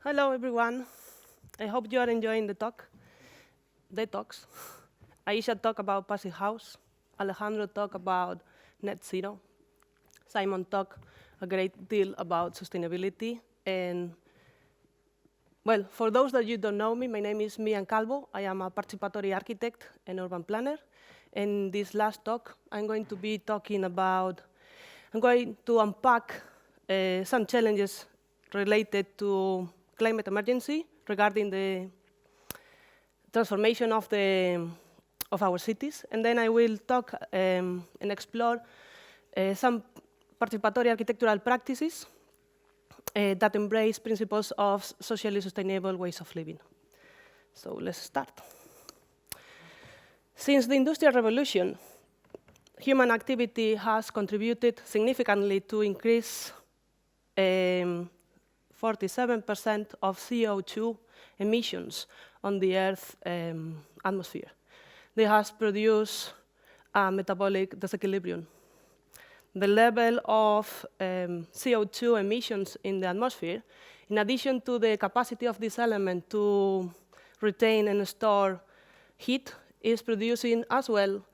Hello, everyone. I hope you are enjoying the talks. Aisha talked about passive house. Alejandro talked about net zero. Simon talked a great deal about sustainability. And, well, for those that you don't know me, my name is Mirian Calvo. I am a participatory architect and urban planner. In this last talk, I'm going to unpack some challenges related to climate emergency regarding the transformation of our cities. And then I will talk and explore some participatory architectural practices that embrace principles of socially sustainable ways of living. So let's start. Since the Industrial Revolution, human activity has contributed significantly to increase 47% of CO2 emissions on the Earth's atmosphere. They has produced a metabolic disequilibrium. The level of CO2 emissions in the atmosphere, in addition to the capacity of this element to retain and store heat, is producing as well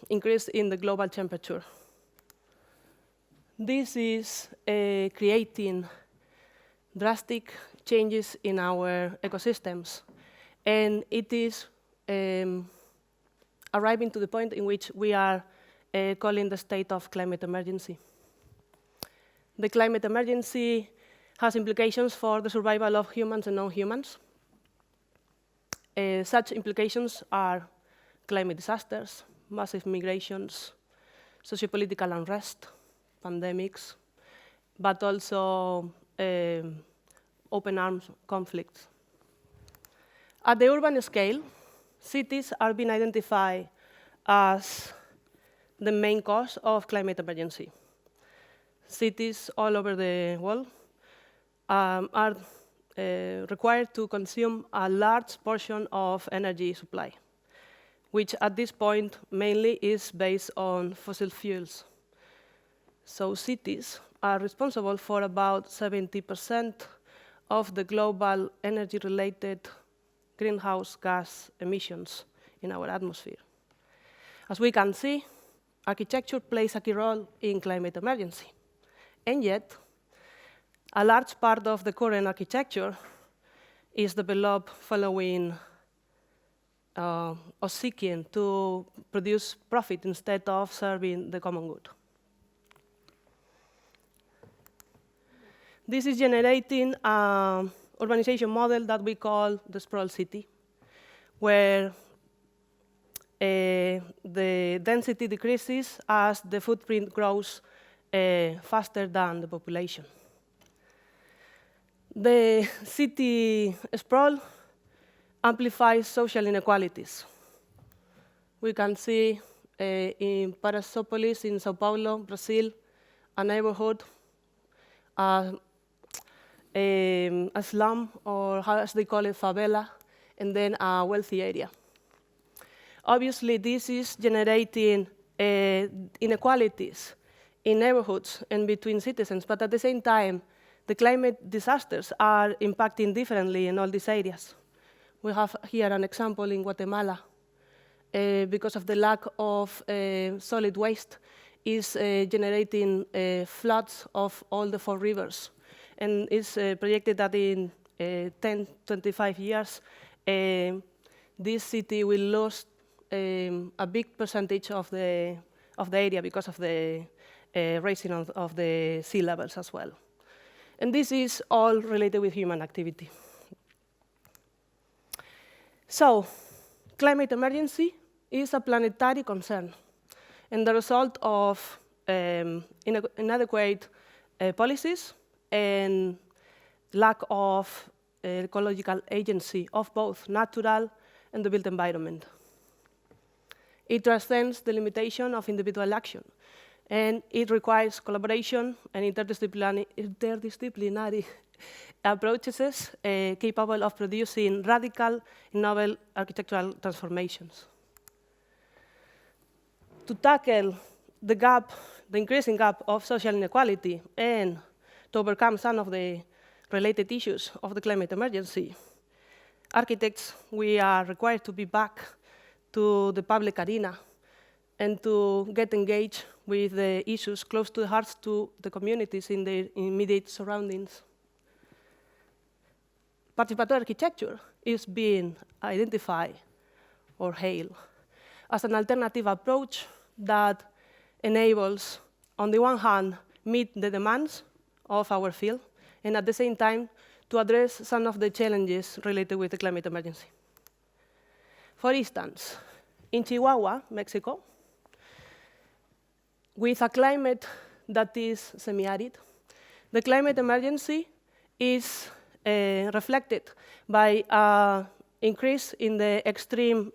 increase in the global temperature. This is creating drastic changes in our ecosystems, and it is arriving to the point in which we are calling the state of climate emergency. The climate emergency has implications for the survival of humans and non-humans. Such implications are climate disasters, massive migrations, sociopolitical unrest, pandemics, but also open arms conflicts. At the urban scale, cities are being identified as the main cause of climate emergency. Cities all over the world are required to consume a large portion of energy supply, which at this point mainly is based on fossil fuels. So cities are responsible for about 70% of the global energy-related greenhouse gas emissions in our atmosphere. As we can see, architecture plays a key role in climate emergency. And yet, a large part of the current architecture is developed following or seeking to produce profit instead of serving the common good. This is generating an urbanization model that we call the sprawl city, where the density decreases as the footprint grows faster than the population. The city sprawl amplifies social inequalities. We can see in Paracópolis, in Sao Paulo, Brazil, a neighborhood, a slum, or as they call it, favela, and then a wealthy area. Obviously, this is generating inequalities in neighborhoods and between citizens, but at the same time, the climate disasters are impacting differently in all these areas. We have here an example in Guatemala. Because of the lack of solid waste, is generating floods of all the 4 rivers. And it's projected that in 10, 25 years, this city will lose a big percentage of the area because of the raising of the sea levels as well. And this is all related with human activity. So, climate emergency is a planetary concern, and the result of inadequate policies and lack of ecological agency of both natural and the built environment. It transcends the limitation of individual action, and it requires collaboration and interdisciplinary approaches capable of producing radical and novel architectural transformations. To tackle the increasing gap of social inequality and to overcome some of the related issues of the climate emergency, architects, we are required to be back to the public arena and to get engaged with the issues close to the hearts to the communities in their immediate surroundings. Participatory architecture is being identified or hailed as an alternative approach that enables, on the one hand, meet the demands of our field, and at the same time, to address some of the challenges related with the climate emergency. For instance, in Chihuahua, Mexico, with a climate that is semi-arid, the climate emergency is reflected by an increase in the extreme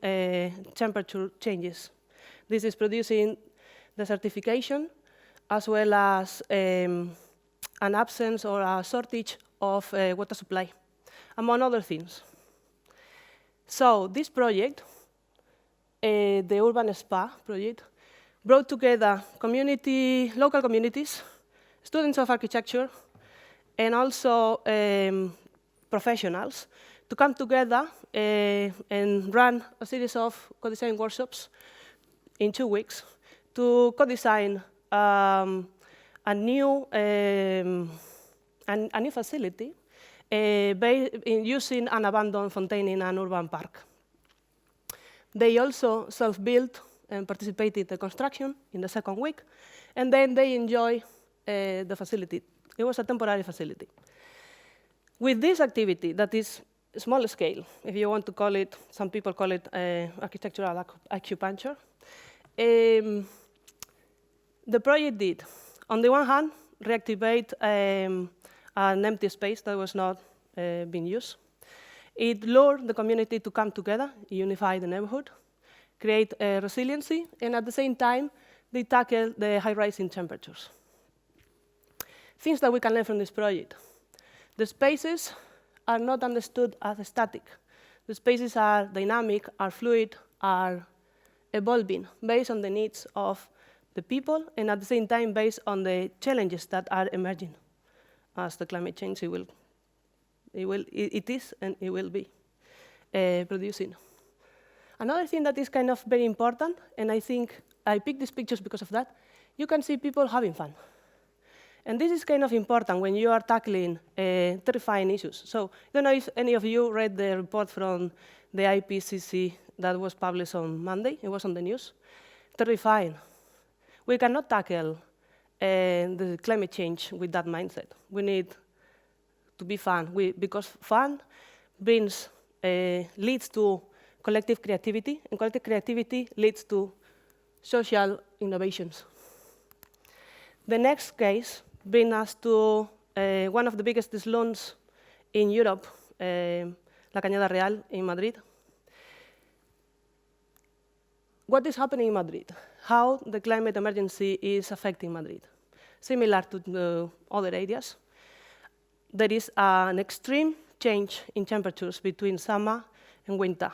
temperature changes. This is producing desertification, as well as an absence or a shortage of water supply, among other things. So this project, the Urban Spa project, brought together local communities, students of architecture, and also professionals to come together and run a series of co-design workshops in 2 weeks to co-design a new facility using an abandoned fountain in an urban park. They also self-built and participated in the construction in the 2nd week, and then they enjoy the facility. It was a temporary facility. With this activity that is small scale, if you want to call it, some people call it architectural acupuncture, the project did, on the one hand, reactivate an empty space that was not being used. It lured the community to come together, unify the neighborhood, create resiliency, and at the same time, they tackle the high rising temperatures. Things that we can learn from this project. The spaces are not understood as static. The spaces are dynamic, are fluid, are evolving based on the needs of the people, and at the same time based on the challenges that are emerging as the climate change it is and it will be producing. Another thing that is kind of very important, and I think I picked these pictures because of that, you can see people having fun. And this is kind of important when you are tackling terrifying issues. So I don't know if any of you read the report from the IPCC that was published on Monday. It was on the news. Terrifying. We cannot tackle the climate change with that mindset. We need to be fun, because fun leads to collective creativity, and collective creativity leads to social innovations. The next case brings us to one of the biggest slums in Europe, La Cañada Real in Madrid. What is happening in Madrid? How the climate emergency is affecting Madrid? Similar to the other areas, there is an extreme change in temperatures between summer and winter.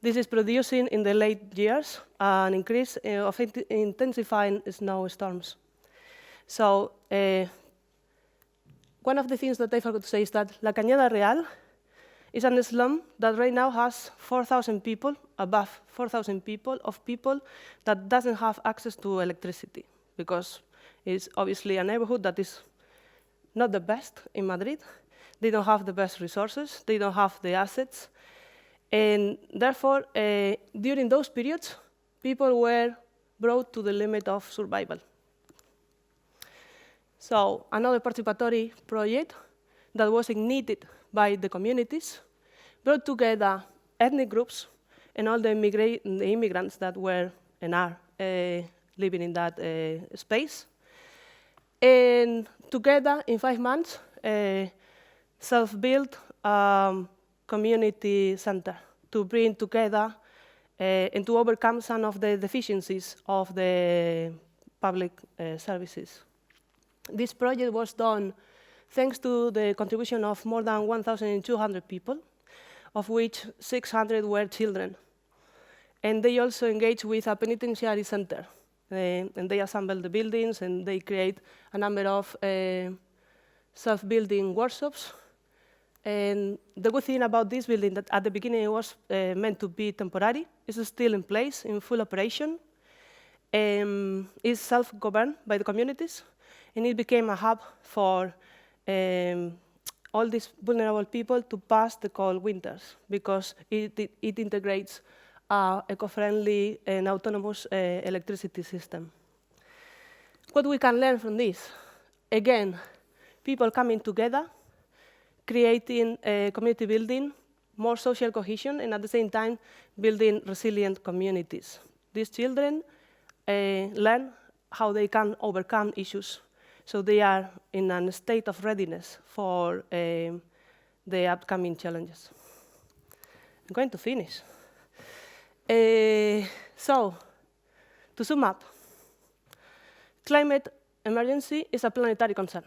This is producing, in the late years, an increase of intensifying snowstorms. So one of the things that I forgot to say is that La Cañada Real is a slum that right now has 4,000 people, above 4,000 people, that doesn't have access to electricity, because it's obviously a neighborhood that is not the best in Madrid. They don't have the best resources. They don't have the assets. And therefore, during those periods, people were brought to the limit of survival. So another participatory project that was ignited by the communities brought together ethnic groups and all the immigrants that were and are living in that space. And together, in 5 months, self-built community center to bring together and to overcome some of the deficiencies of the public services. This project was done thanks to the contribution of more than 1,200 people, of which 600 were children. And they also engaged with a penitentiary center. And they assemble the buildings, and they create a number of self-building workshops. And the good thing about this building that at the beginning it was meant to be temporary. It's still in place, in full operation. It's self-governed by the communities, and it became a hub for all these vulnerable people to pass the cold winters, because it integrates eco-friendly and autonomous electricity system. What we can learn from this? Again, people coming together, creating community building, more social cohesion, and at the same time, building resilient communities. These children learn how they can overcome issues, so they are in a state of readiness for the upcoming challenges. I'm going to finish. So, to sum up, climate emergency is a planetary concern.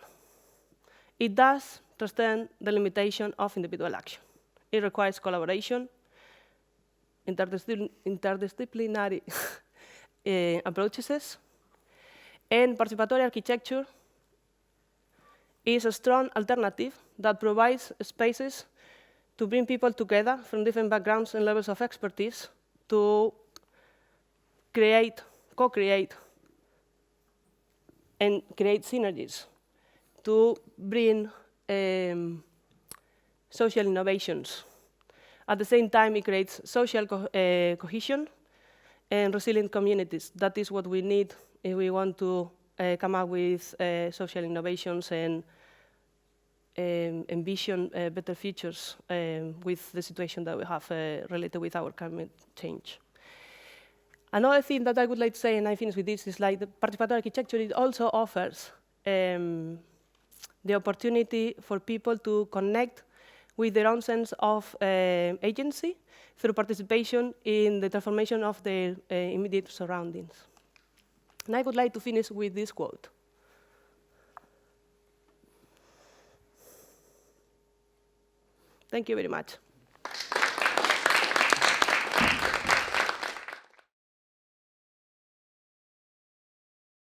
It does transcend the limitation of individual action. It requires collaboration, interdisciplinary approaches, and participatory architecture is a strong alternative that provides spaces to bring people together from different backgrounds and levels of expertise to create, co-create, and create synergies to bring social innovations. At the same time, it creates social cohesion and resilient communities. That is what we need if we want to come up with social innovations and envision better futures with the situation that we have related with our climate change. Another thing that I would like to say, and I finish with this, is like the participatory architecture, it also offers the opportunity for people to connect with their own sense of agency through participation in the transformation of their immediate surroundings. And I would like to finish with this quote. Thank you very much.